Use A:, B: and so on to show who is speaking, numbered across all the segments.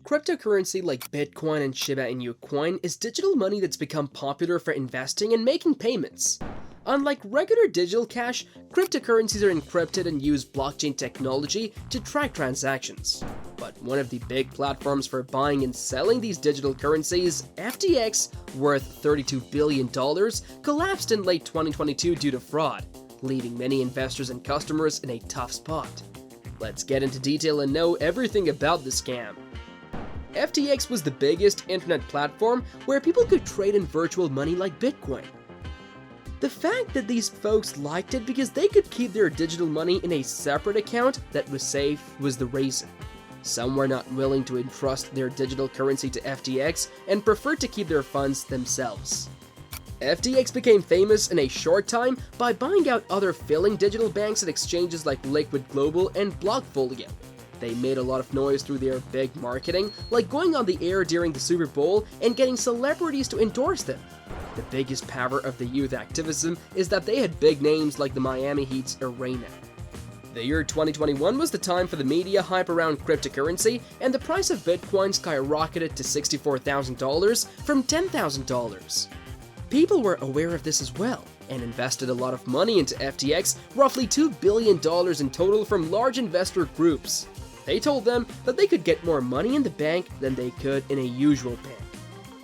A: cryptocurrency like Bitcoin and Shiba Inu coin is digital money that's become popular for investing and making payments. Unlike regular digital cash, cryptocurrencies are encrypted and use blockchain technology to track transactions. But one of the big platforms for buying and selling these digital currencies, FTX, worth $32 billion, collapsed in late 2022 due to fraud, leaving many investors and customers in a tough spot. Let's get into detail and know everything about the scam. FTX was the biggest internet platform where people could trade in virtual money like Bitcoin. The fact that these folks liked it because they could keep their digital money in a separate account that was safe was the reason. Some were not willing to entrust their digital currency to FTX and preferred to keep their funds themselves. FTX became famous in a short time by buying out other failing digital banks and exchanges like Liquid Global and Blockfolio. They made a lot of noise through their big marketing, like going on the air during the Super Bowl and getting celebrities to endorse them. The biggest power of the youth activism is that they had big names like the Miami Heat's arena. The year 2021 was the time for the media hype around cryptocurrency, and the price of Bitcoin skyrocketed to $64,000 from $10,000. People were aware of this as well, and invested a lot of money into FTX, roughly $2 billion in total from large investor groups. They told them that they could get more money in the bank than they could in a usual bank.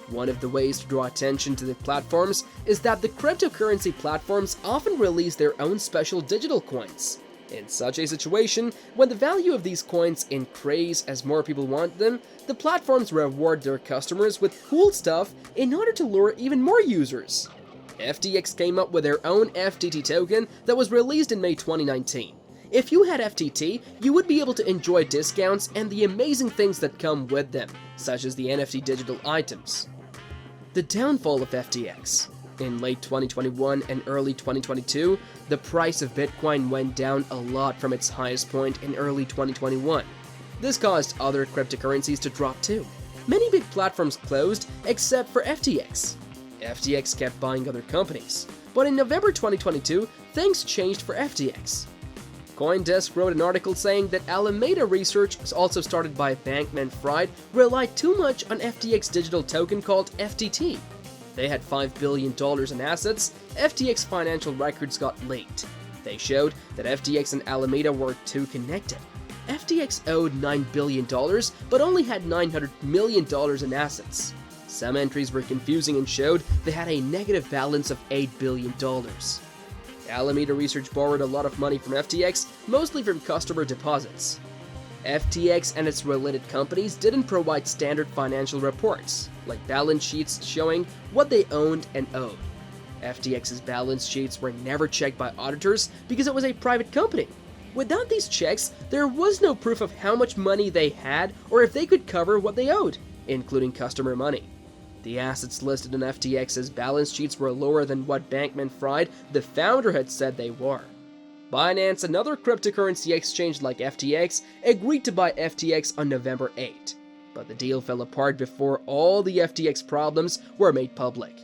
A: One of the ways to draw attention to the platforms is that the cryptocurrency platforms often release their own special digital coins. In such a situation, when the value of these coins increase as more people want them, the platforms reward their customers with cool stuff in order to lure even more users. FTX came up with their own FTT token that was released in May 2019. If you had FTT, you would be able to enjoy discounts and the amazing things that come with them, such as the NFT digital items. The downfall of FTX. In late 2021 and early 2022, the price of Bitcoin went down a lot from its highest point in early 2021. This caused other cryptocurrencies to drop too. Many big platforms closed except for FTX. FTX kept buying other companies, but in November 2022, things changed for FTX. CoinDesk wrote an article saying that Alameda Research, also started by Bankman-Fried, relied too much on FTX digital token called FTT. They had $5 billion in assets. FTX financial records got leaked. They showed that FTX and Alameda were too connected. FTX owed $9 billion, but only had $900 million in assets. Some entries were confusing and showed they had a negative balance of $8 billion. Alameda Research borrowed a lot of money from FTX, mostly from customer deposits. FTX and its related companies didn't provide standard financial reports, like balance sheets showing what they owned and owed. FTX's balance sheets were never checked by auditors because it was a private company. Without these checks, there was no proof of how much money they had or if they could cover what they owed, including customer money. The assets listed in FTX's balance sheets were lower than what Bankman-Fried, the founder, had said they were. Binance, another cryptocurrency exchange like FTX, agreed to buy FTX on November 8, but the deal fell apart before all the FTX problems were made public.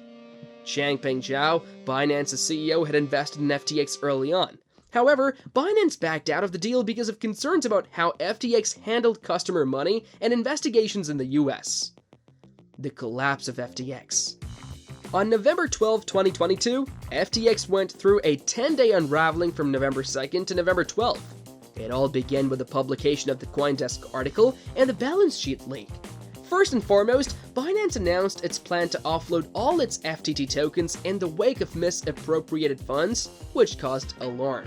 A: Changpeng Zhao, Binance's CEO, had invested in FTX early on. However, Binance backed out of the deal because of concerns about how FTX handled customer money and investigations in the US. The collapse of FTX. On November 12, 2022, FTX went through a 10-day unraveling from November 2nd to November 12th. It all began with the publication of the CoinDesk article and the balance sheet leak. First and foremost, Binance announced its plan to offload all its FTT tokens in the wake of misappropriated funds, which caused alarm.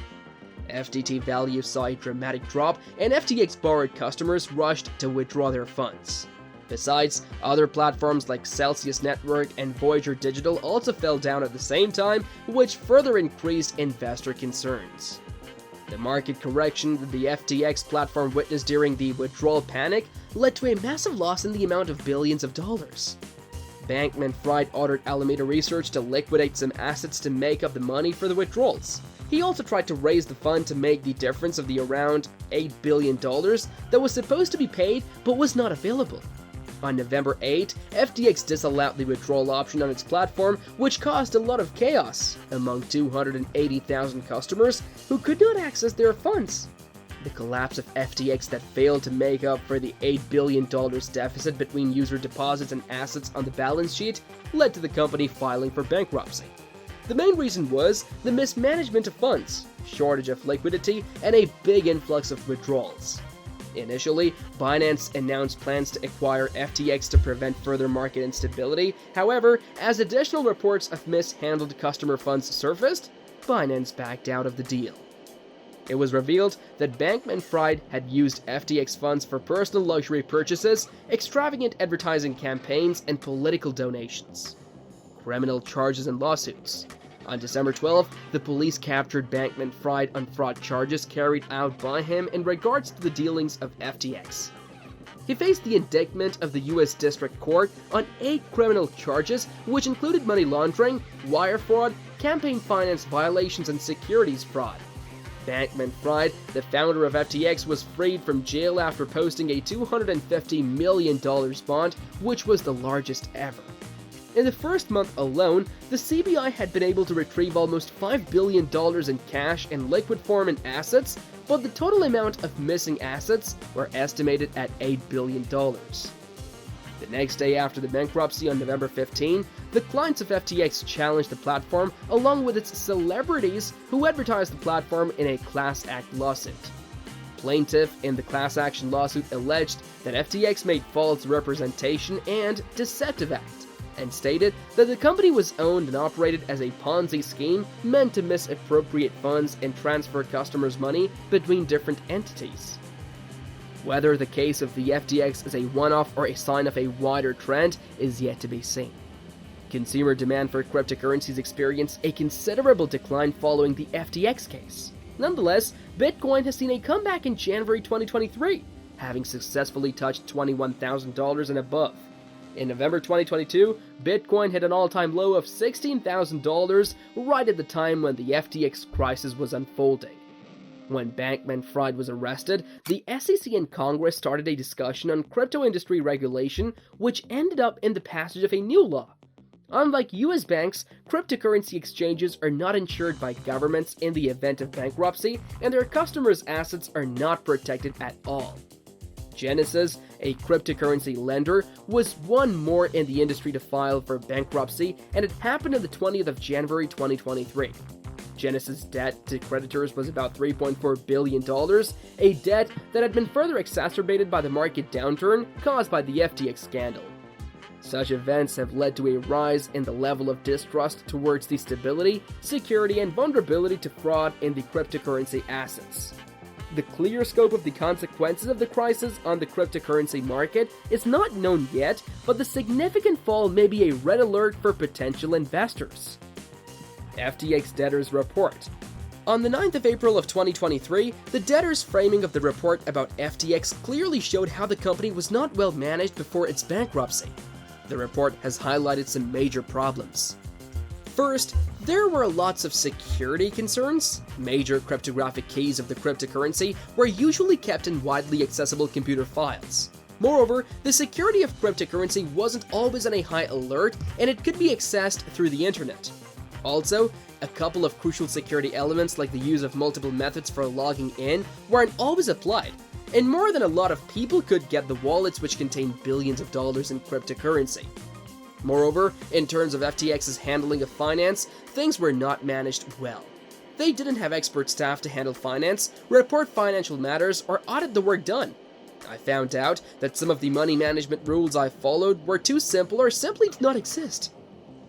A: FTT value saw a dramatic drop, and FTX borrowed customers rushed to withdraw their funds. Besides, other platforms like Celsius Network and Voyager Digital also fell down at the same time, which further increased investor concerns. The market correction that the FTX platform witnessed during the withdrawal panic led to a massive loss in the amount of billions of dollars. Bankman-Fried ordered Alameda Research to liquidate some assets to make up the money for the withdrawals. He also tried to raise the fund to make the difference of the around $8 billion that was supposed to be paid but was not available. On November 8, FTX disallowed the withdrawal option on its platform, which caused a lot of chaos among 280,000 customers who could not access their funds. The collapse of FTX that failed to make up for the $8 billion deficit between user deposits and assets on the balance sheet led to the company filing for bankruptcy. The main reason was the mismanagement of funds, shortage of liquidity, and a big influx of withdrawals. Initially, Binance announced plans to acquire FTX to prevent further market instability. However, as additional reports of mishandled customer funds surfaced, Binance backed out of the deal. It was revealed that Bankman-Fried had used FTX funds for personal luxury purchases, extravagant advertising campaigns, and political donations. Criminal charges and lawsuits. On December 12, the police captured Bankman-Fried on fraud charges carried out by him in regards to the dealings of FTX. He faced the indictment of the U.S. District Court on 8 criminal charges, which included money laundering, wire fraud, campaign finance violations, and securities fraud. Bankman-Fried, the founder of FTX, was freed from jail after posting a $250 million bond, which was the largest ever. In the first month alone, the CBI had been able to retrieve almost $5 billion in cash in liquid form and assets, but the total amount of missing assets were estimated at $8 billion. The next day after the bankruptcy on November 15, the clients of FTX challenged the platform along with its celebrities who advertised the platform in a class act lawsuit. Plaintiff in the class action lawsuit alleged that FTX made false representation and deceptive act, and stated that the company was owned and operated as a Ponzi scheme meant to misappropriate funds and transfer customers' money between different entities. Whether the case of the FTX is a one-off or a sign of a wider trend is yet to be seen. Consumer demand for cryptocurrencies experienced a considerable decline following the FTX case. Nonetheless, Bitcoin has seen a comeback in January 2023, having successfully touched $21,000 and above. In November 2022, Bitcoin hit an all-time low of $16,000 right at the time when the FTX crisis was unfolding. When Bankman-Fried was arrested, the SEC and Congress started a discussion on crypto industry regulation, which ended up in the passage of a new law. Unlike US banks, cryptocurrency exchanges are not insured by governments in the event of bankruptcy, and their customers' assets are not protected at all. Genesis, a cryptocurrency lender, was one more in the industry to file for bankruptcy, and it happened on the 20th of January 2023. Genesis' debt to creditors was about $3.4 billion, a debt that had been further exacerbated by the market downturn caused by the FTX scandal. Such events have led to a rise in the level of distrust towards the stability, security, and vulnerability to fraud in the cryptocurrency assets. The clear scope of the consequences of the crisis on the cryptocurrency market is not known yet, but the significant fall may be a red alert for potential investors. FTX Debtors Report. On the 9th of April of 2023, the debtors' framing of the report about FTX clearly showed how the company was not well managed before its bankruptcy. The report has highlighted some major problems. First, there were lots of security concerns. Major cryptographic keys of the cryptocurrency were usually kept in widely accessible computer files. Moreover, the security of cryptocurrency wasn't always on a high alert, and it could be accessed through the internet. Also, a couple of crucial security elements like the use of multiple methods for logging in weren't always applied, and more than a lot of people could get the wallets which contained billions of dollars in cryptocurrency. Moreover, in terms of FTX's handling of finance, things were not managed well. They didn't have expert staff to handle finance, report financial matters, or audit the work done. I found out that some of the money management rules I followed were too simple or simply did not exist.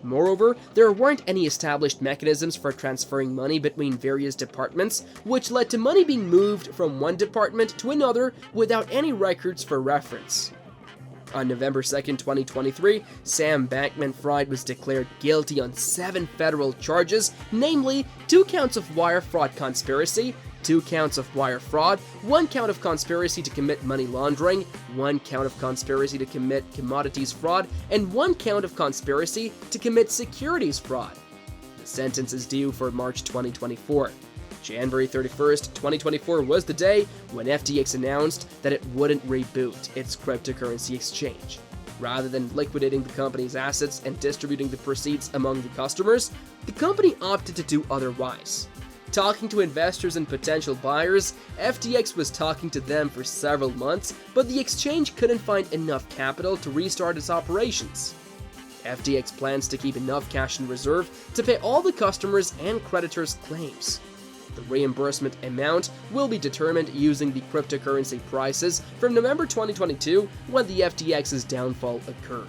A: Moreover, there weren't any established mechanisms for transferring money between various departments, which led to money being moved from one department to another without any records for reference. On November 2, 2023, Sam Bankman-Fried was declared guilty on 7 federal charges, namely 2 counts of wire fraud conspiracy, 2 counts of wire fraud, 1 count of conspiracy to commit money laundering, 1 count of conspiracy to commit commodities fraud, and 1 count of conspiracy to commit securities fraud. The sentence is due for March 2024. January 31st, 2024 was the day when FTX announced that it wouldn't reboot its cryptocurrency exchange. Rather than liquidating the company's assets and distributing the proceeds among the customers, the company opted to do otherwise. Talking to investors and potential buyers, FTX was talking to them for several months, but the exchange couldn't find enough capital to restart its operations. FTX plans to keep enough cash in reserve to pay all the customers' and creditors' claims. The reimbursement amount will be determined using the cryptocurrency prices from November 2022 when the FTX's downfall occurred.